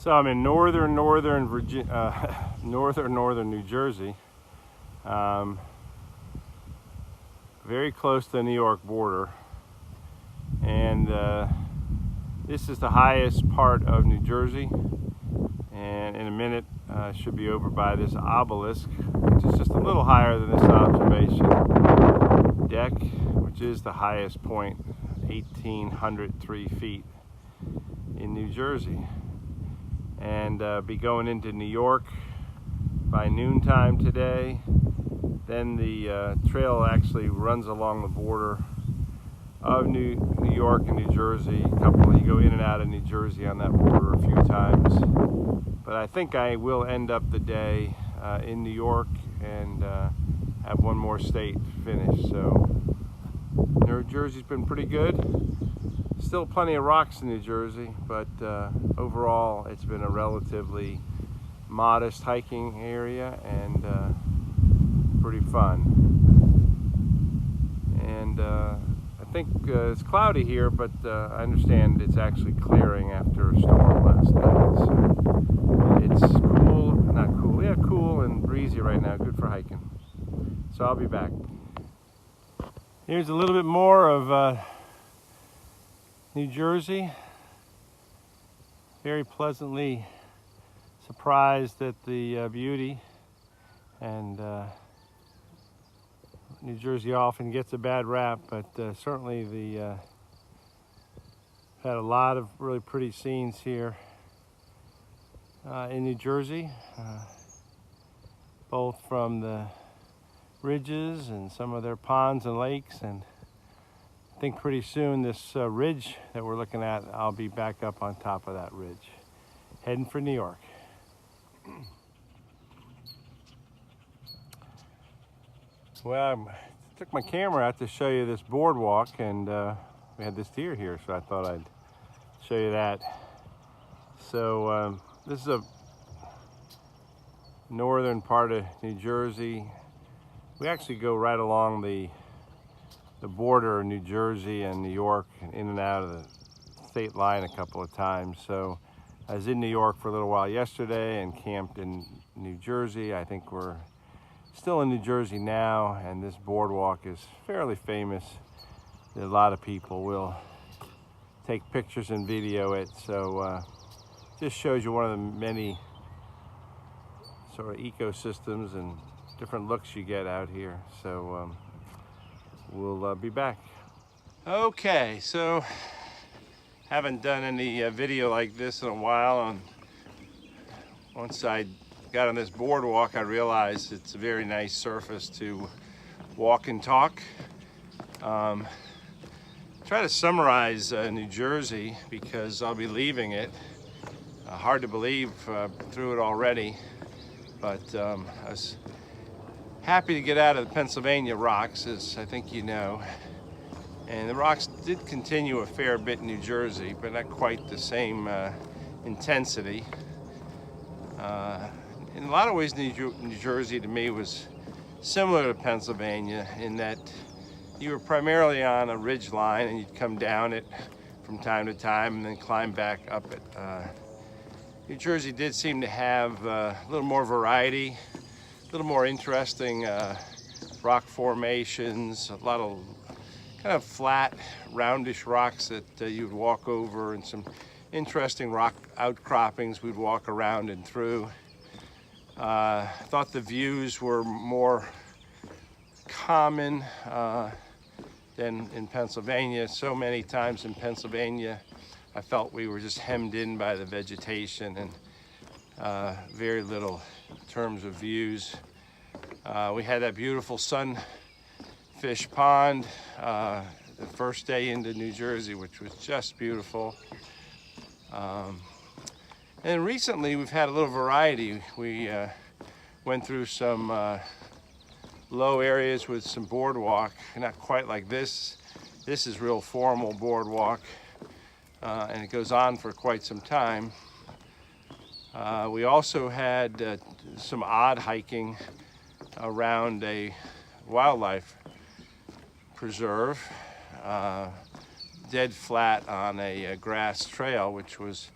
So I'm in northern Virginia, northern New Jersey, very close to the New York border, and this is the highest part of New Jersey. And in a minute, should be over by this obelisk, which is just a little higher than this observation deck, which is the highest point, 1,803 feet in New Jersey. And be going into New York by noontime today. Then the trail actually runs along the border of New York and New Jersey. You go in and out of New Jersey on that border a few times. But I think I will end up the day in New York and have one more state finished. So New Jersey's been pretty good. Still plenty of rocks in New Jersey, but overall it's been a relatively modest hiking area and pretty fun. And I think it's cloudy here, but I understand it's actually clearing after a storm last night. So it's cool, not cool, yeah, cool and breezy right now, good for hiking. So I'll be back. Here's a little bit more of New Jersey. Very pleasantly surprised at the beauty, and New Jersey often gets a bad rap, but certainly had a lot of really pretty scenes here in New Jersey, both from the ridges and some of their ponds and lakes. And I think pretty soon this ridge that we're looking at, I'll be back up on top of that ridge, heading for New York. Well, I took my camera out to show you this boardwalk, and we had this deer here, so I thought I'd show you that. So this is a northern part of New Jersey. We actually go right along the border of New Jersey and New York, in and out of the state line a couple of times. So I was in New York for a little while yesterday and camped in New Jersey. I think we're still in New Jersey now, and this boardwalk is fairly famous. A lot of people will take pictures and video it. So just shows you one of the many sort of ecosystems and different looks you get out here. So we'll be back. Okay, so haven't done any video like this in a while. And once I got on this boardwalk, I realized it's a very nice surface to walk and talk. Try to summarize New Jersey, because I'll be leaving it. Hard to believe through it already, but I was happy to get out of the Pennsylvania rocks, as I think you know. And the rocks did continue a fair bit in New Jersey, but not quite the same intensity. In a lot of ways, New Jersey to me was similar to Pennsylvania in that you were primarily on a ridge line, and you'd come down it from time to time and then climb back up it. New Jersey did seem to have a little more variety, a little more interesting rock formations, a lot of kind of flat, roundish rocks that you'd walk over, and some interesting rock outcroppings we'd walk around and through. I thought the views were more common than in Pennsylvania. So many times in Pennsylvania, I felt we were just hemmed in by the vegetation and very little in terms of views. We had that beautiful sunfish pond the first day into New Jersey, which was just beautiful. And recently we've had a little variety. We went through some low areas with some boardwalk, not quite like this. This is real formal boardwalk, and it goes on for quite some time. We also had some odd hiking around a wildlife preserve, dead flat on a grass trail, which was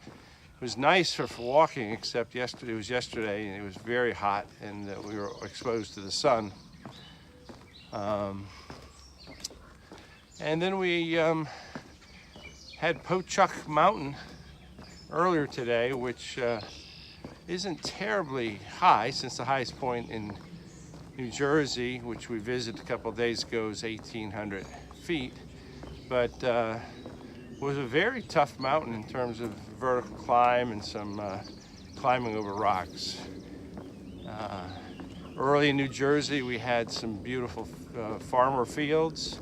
was nice for walking, except yesterday and it was very hot, and we were exposed to the sun. And then we had Pochuck Mountain earlier today, which isn't terribly high, since the highest point in New Jersey, which we visited a couple of days ago, is 1,800 feet. But was a very tough mountain in terms of vertical climb and some climbing over rocks. Early in New Jersey, we had some beautiful farmer fields.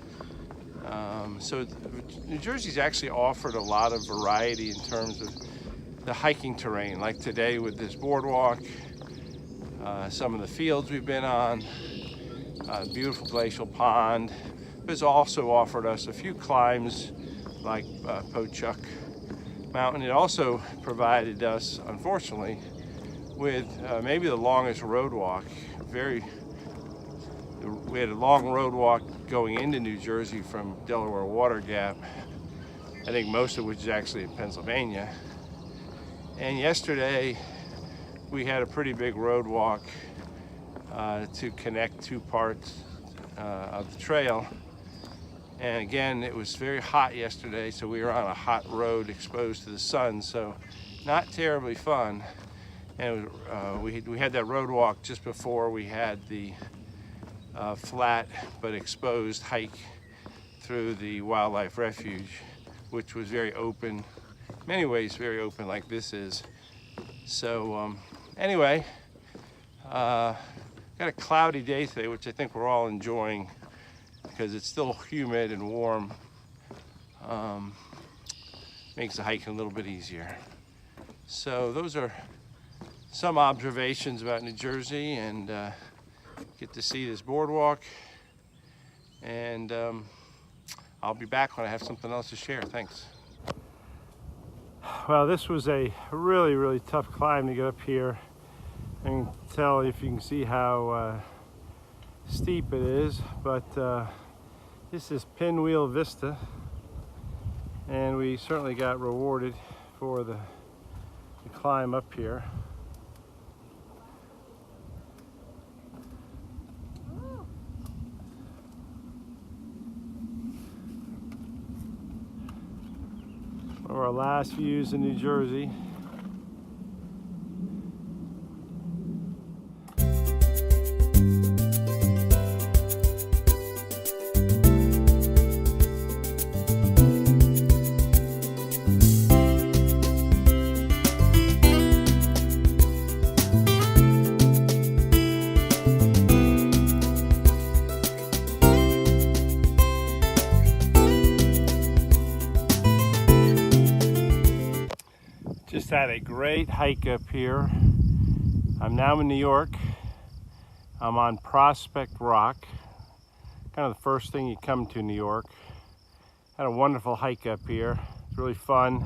So New Jersey's actually offered a lot of variety in terms of the hiking terrain, like today with this boardwalk, some of the fields we've been on, beautiful glacial pond. It's also offered us a few climbs like Pochuck Mountain. It also provided us, unfortunately, with maybe the longest road walk. We had a long road walk going into New Jersey from Delaware Water Gap, I think most of which is actually in Pennsylvania. And yesterday we had a pretty big road walk to connect two parts of the trail. And again, it was very hot yesterday, so we were on a hot road exposed to the sun, so not terribly fun. And we had that road walk just before we had the flat but exposed hike through the wildlife refuge, which was very open, in many ways very open, like this is. So anyway, got a cloudy day today, which I think we're all enjoying because it's still humid and warm. Makes the hiking a little bit easier. So those are some observations about New Jersey, and get to see this boardwalk. And I'll be back when I have something else to share. Thanks. Well, this was a really, really tough climb to get up here. I can tell if you can see how steep it is, but this is Pinwheel Vista, and we certainly got rewarded for the climb up here. One of our last views in New Jersey. Just had a great hike up here. I'm now in New York. I'm on Prospect Rock, kind of the first thing you come to New York. Had a wonderful hike up here. It's really fun.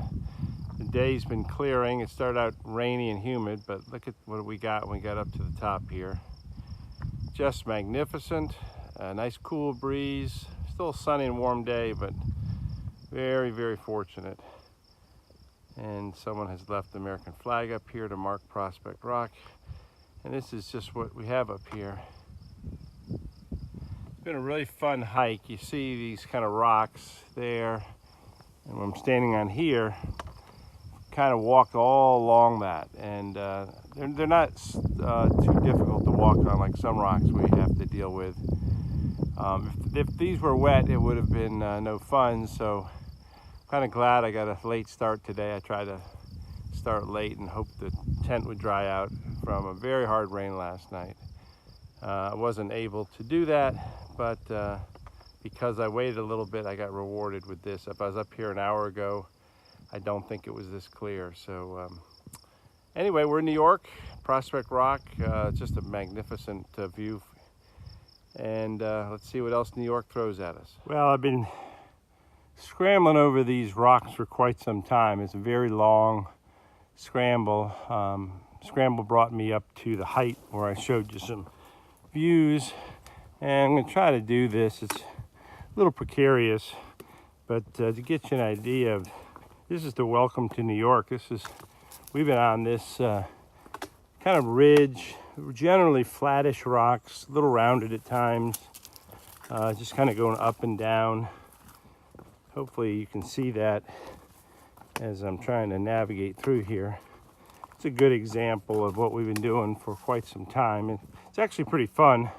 The day's been clearing. It started out rainy and humid, but look at what we got when we got up to the top here. Just magnificent. A nice cool breeze. Still a sunny and warm day, but very, very fortunate. And someone has left the American flag up here to mark Prospect Rock. And this is just what we have up here. It's been a really fun hike. You see these kind of rocks there. And when I'm standing on here, kind of walked all along that. And they're not too difficult to walk on like some rocks we have to deal with. If these were wet, it would have been no fun. So kind of glad I got a late start today. I tried to start late and hope the tent would dry out from a very hard rain last night. I wasn't able to do that, but because I waited a little bit, I got rewarded with this. If I was up here an hour ago, I don't think it was this clear. So anyway, we're in New York, Prospect Rock, just a magnificent view. And let's see what else New York throws at us. Well, I've been scrambling over these rocks for quite some time. It's a very long scramble. Scramble brought me up to the height where I showed you some views, and I'm going to try to do this. It's a little precarious, but to get you an idea of, this is the Welcome to New York. This is we've been on this kind of ridge, generally flattish rocks, a little rounded at times, just kind of going up and down. Hopefully you can see that as I'm trying to navigate through here. It's a good example of what we've been doing for quite some time. It's actually pretty fun.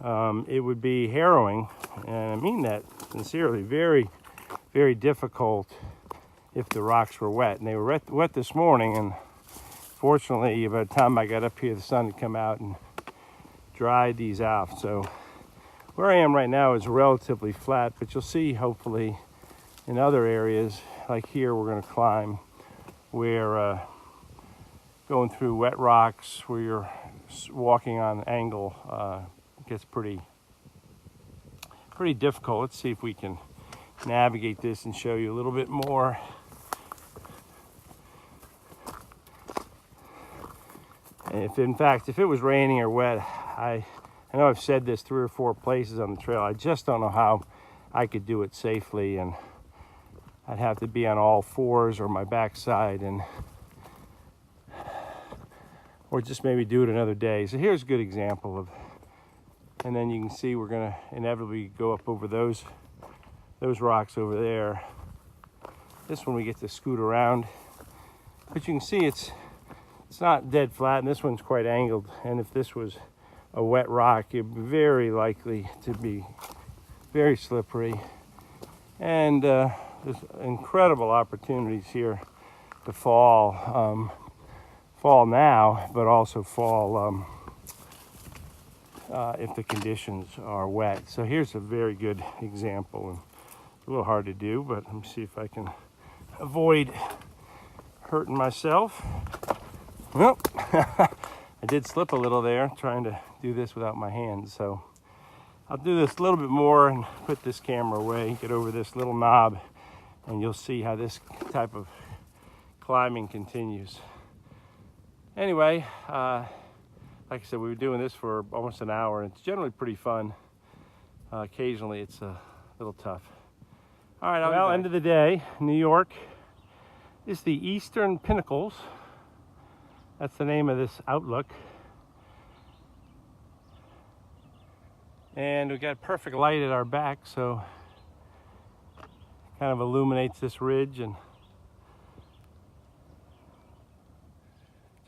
It would be harrowing, and I mean that sincerely, very, very difficult if the rocks were wet. And they were wet this morning, and fortunately, by the time I got up here, the sun had come out and dried these off. So where I am right now is relatively flat, but you'll see hopefully in other areas, like here, we're going to climb, where going through wet rocks, where you're walking on an angle, gets pretty difficult. Let's see if we can navigate this and show you a little bit more. If it was raining or wet, I know I've said this 3 or 4 places on the trail, I just don't know how I could do it safely, and I'd have to be on all fours or my backside, or just maybe do it another day. So here's a good example of, and then you can see we're gonna inevitably go up over those rocks over there. This one we get to scoot around, but you can see it's not dead flat, and this one's quite angled. And if this was a wet rock, it'd be very likely to be very slippery. And there's incredible opportunities here to fall now, but also fall if the conditions are wet. So here's a very good example. And it's a little hard to do, but let me see if I can avoid hurting myself. Well, I did slip a little there trying to do this without my hands. So I'll do this a little bit more and put this camera away, get over this little knob, and you'll see how this type of climbing continues. Anyway, like I said, we were doing this for almost an hour, and it's generally pretty fun. Occasionally it's a little tough. All right, well, end of the day, New York is the Eastern Pinnacles. That's the name of this outlook. And we got perfect light at our back, so it kind of illuminates this ridge. And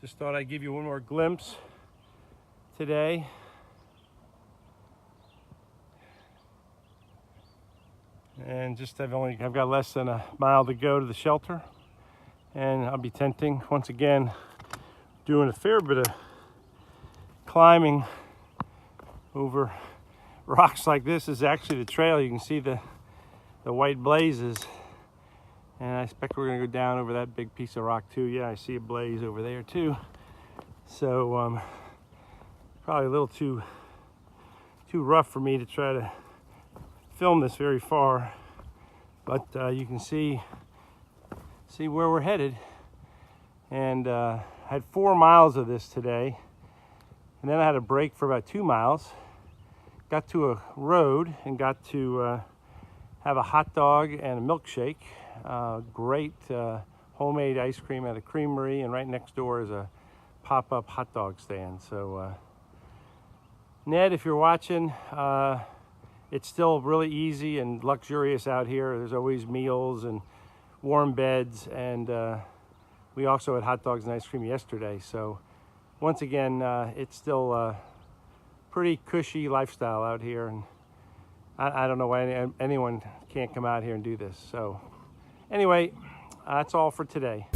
just thought I'd give you one more glimpse today. And just I've got less than a mile to go to the shelter, and I'll be tenting once again, doing a fair bit of climbing over rocks like this. Is actually the trail. You can see the white blazes, and I expect we're gonna go down over that big piece of rock too. Yeah, I see a blaze over there too. So probably a little too rough for me to try to film this very far, but you can see where we're headed. And I had 4 miles of this today, and then I had a break for about 2 miles. Got to a road and got to have a hot dog and a milkshake. Great homemade ice cream at a creamery, and right next door is a pop-up hot dog stand. So Ned, if you're watching, it's still really easy and luxurious out here. There's always meals and warm beds, and we also had hot dogs and ice cream yesterday. So once again, it's still pretty cushy lifestyle out here, and I don't know why anyone can't come out here and do this. So anyway, that's all for today.